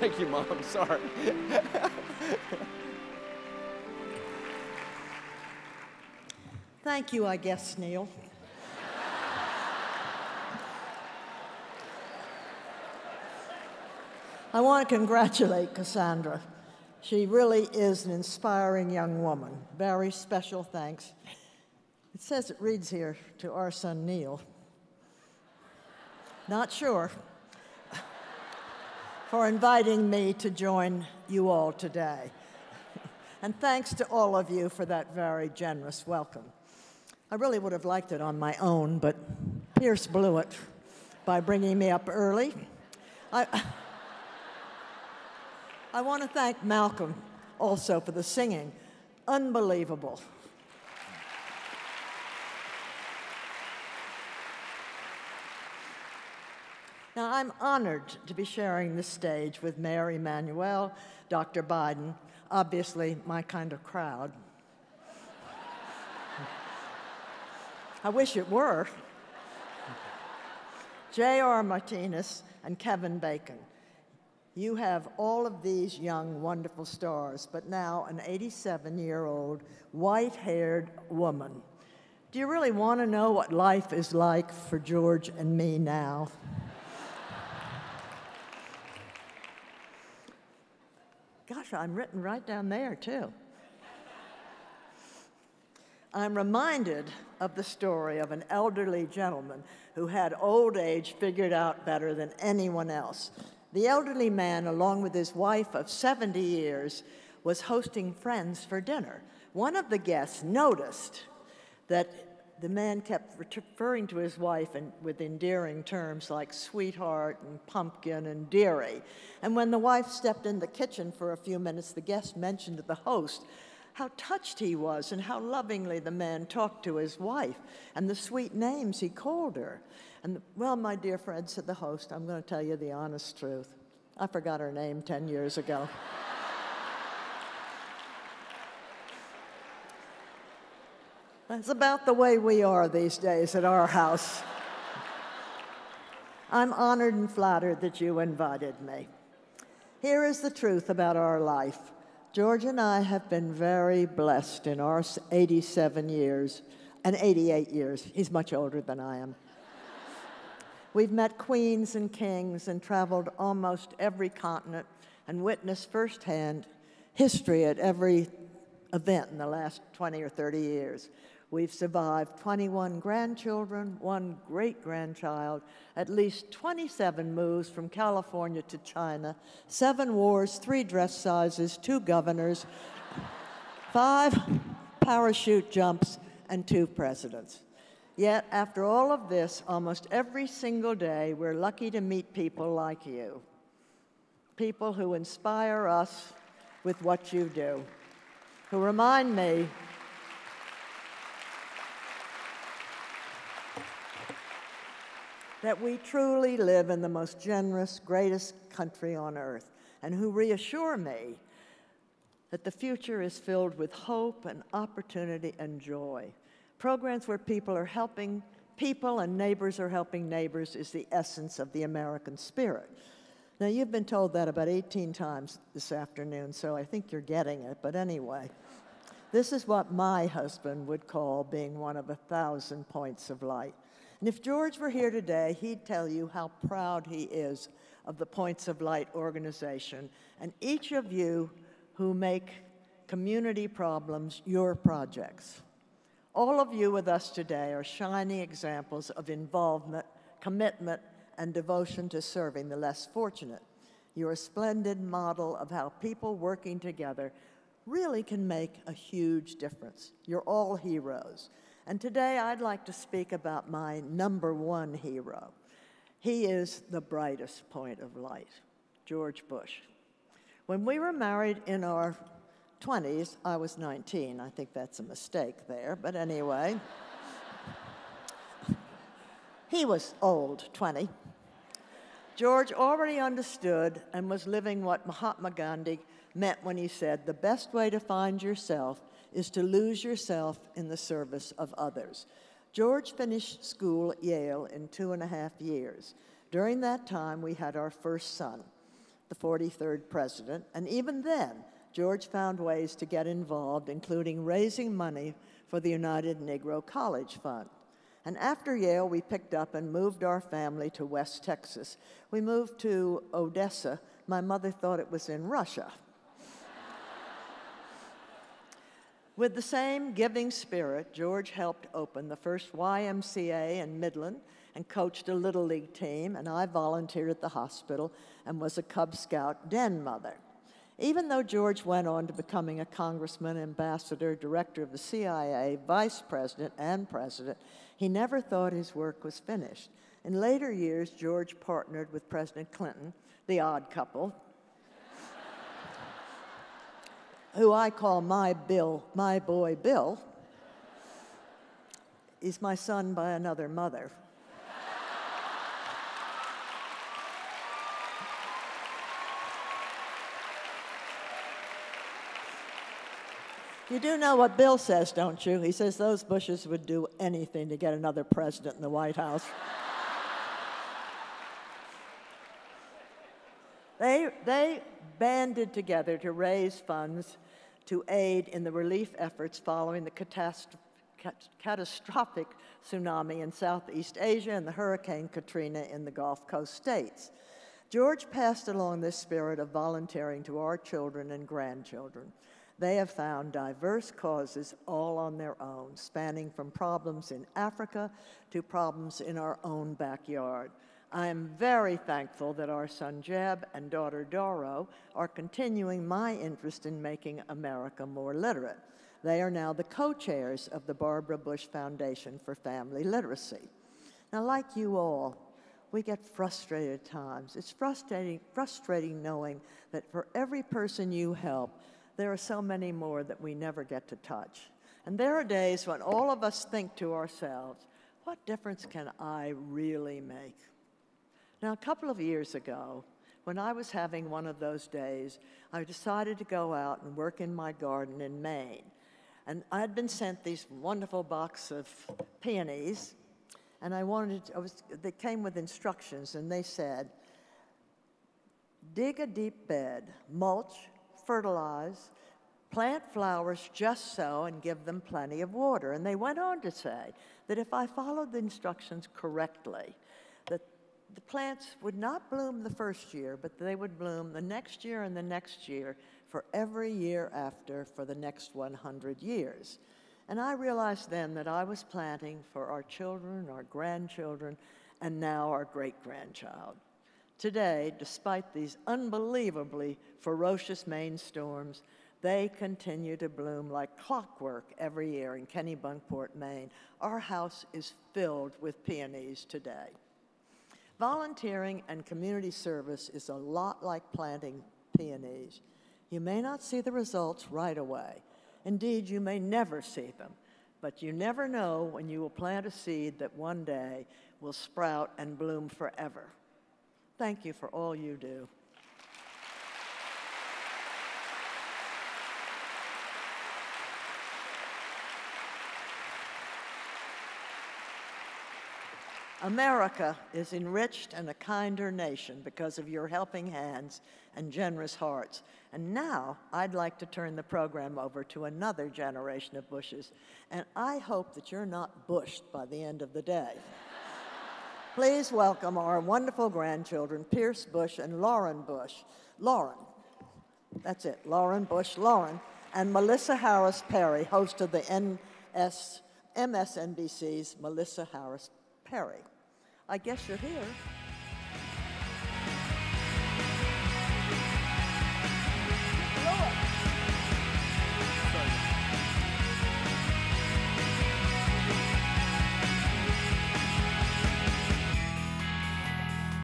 Thank you, Mom. Sorry. Thank you, I guess, Neil. I want to congratulate Cassandra. She really is an inspiring young woman. Very special thanks. It says it reads here to our son Neil. Not sure. For inviting me to join you all today. And thanks to all of you for that very generous welcome. I really would have liked it on my own, but Pierce blew it by bringing me up early. I want to thank Malcolm also for the singing. Unbelievable. Now, I'm honored to be sharing this stage with Mayor Emanuel, Dr. Biden, obviously my kind of crowd. I wish it were. J.R. Martinez and Kevin Bacon. You have all of these young, wonderful stars, but now an 87-year-old, white-haired woman. Do you really want to know what life is like for George and me now? Gosh, I'm written right down there, too. I'm reminded of the story of an elderly gentleman who had old age figured out better than anyone else. The elderly man, along with his wife of 70 years, was hosting friends for dinner. One of the guests noticed that the man kept referring to his wife with endearing terms like sweetheart and pumpkin and dearie. And when the wife stepped in the kitchen for a few minutes, the guest mentioned to the host how touched he was and how lovingly the man talked to his wife and the sweet names he called her. And, well, my dear friend, said the host, I'm going to tell you the honest truth. I forgot her name 10 years ago. That's about the way we are these days at our house. I'm honored and flattered that you invited me. Here is the truth about our life. George and I have been very blessed in our 87 years and 88 years. He's much older than I am. We've met queens and kings and traveled almost every continent and witnessed firsthand history at every event in the last 20 or 30 years. We've survived 21 grandchildren, 1 great-grandchild, at least 27 moves from California to China, 7 wars, 3 dress sizes, 2 governors, 5 parachute jumps, and 2 presidents. Yet, after all of this, almost every single day, we're lucky to meet people like you, people who inspire us with what you do, who remind me that we truly live in the most generous, greatest country on earth, and who reassure me that the future is filled with hope and opportunity and joy. Programs where people are helping people and neighbors are helping neighbors is the essence of the American spirit. Now, you've been told that about 18 times this afternoon, so I think you're getting it, but anyway. This is what my husband would call being one of 1,000 points of light. And if George were here today, he'd tell you how proud he is of the Points of Light organization and each of you who make community problems your projects. All of you with us today are shining examples of involvement, commitment, and devotion to serving the less fortunate. You're a splendid model of how people working together really can make a huge difference. You're all heroes. And today I'd like to speak about my #1 hero. He is the brightest point of light, George Bush. When we were married in our 20s, I was 19. I think that's a mistake there, but anyway. He was old, 20. George already understood and was living what Mahatma Gandhi meant when he said, the best way to find yourself is to lose yourself in the service of others. George finished school at Yale in 2.5 years. During that time, we had our first son. the 43rd president, and even then, George found ways to get involved, including raising money for the United Negro College Fund. And after Yale, we picked up and moved our family to West Texas. We moved to Odessa. My mother thought it was in Russia. With the same giving spirit, George helped open the first YMCA in Midland and coached a Little League team, and I volunteered at the hospital and was a Cub Scout den mother. Even though George went on to becoming a congressman, ambassador, director of the CIA, vice president, and president, he never thought his work was finished. In later years, George partnered with President Clinton, the odd couple, who I call my boy Bill. He's my son by another mother. You do know what Bill says, don't you? He says those Bushes would do anything to get another president in the White House. They banded together to raise funds to aid in the relief efforts following the catastrophic tsunami in Southeast Asia and the Hurricane Katrina in the Gulf Coast states. George passed along this spirit of volunteering to our children and grandchildren. They have found diverse causes all on their own, spanning from problems in Africa to problems in our own backyard. I am very thankful that our son Jeb and daughter Doro are continuing my interest in making America more literate. They are now the co-chairs of the Barbara Bush Foundation for Family Literacy. Now, like you all, we get frustrated at times. It's frustrating knowing that for every person you help, there are so many more that we never get to touch. And there are days when all of us think to ourselves, what difference can I really make? Now, a couple of years ago, when I was having one of those days, I decided to go out and work in my garden in Maine. And I had been sent these wonderful box of peonies, and they came with instructions, and they said, dig a deep bed, mulch, fertilize, plant flowers just so, and give them plenty of water. And they went on to say that if I followed the instructions correctly, that the plants would not bloom the first year, but they would bloom the next year and the next year for every year after for the next 100 years. And I realized then that I was planting for our children, our grandchildren, and now our great-grandchild. Today, despite these unbelievably ferocious Maine storms, they continue to bloom like clockwork every year in Kennebunkport, Maine. Our house is filled with peonies today. Volunteering and community service is a lot like planting peonies. You may not see the results right away. Indeed, you may never see them, but you never know when you will plant a seed that one day will sprout and bloom forever. Thank you for all you do. America is enriched and a kinder nation because of your helping hands and generous hearts. And now I'd like to turn the program over to another generation of Bushes, and I hope that you're not bushed by the end of the day. Please welcome our wonderful grandchildren, Pierce Bush and Lauren Bush. Lauren, that's it, Lauren Bush, Lauren, and Melissa Harris Perry, host of the MSNBC's Melissa Harris Perry. I guess you're here.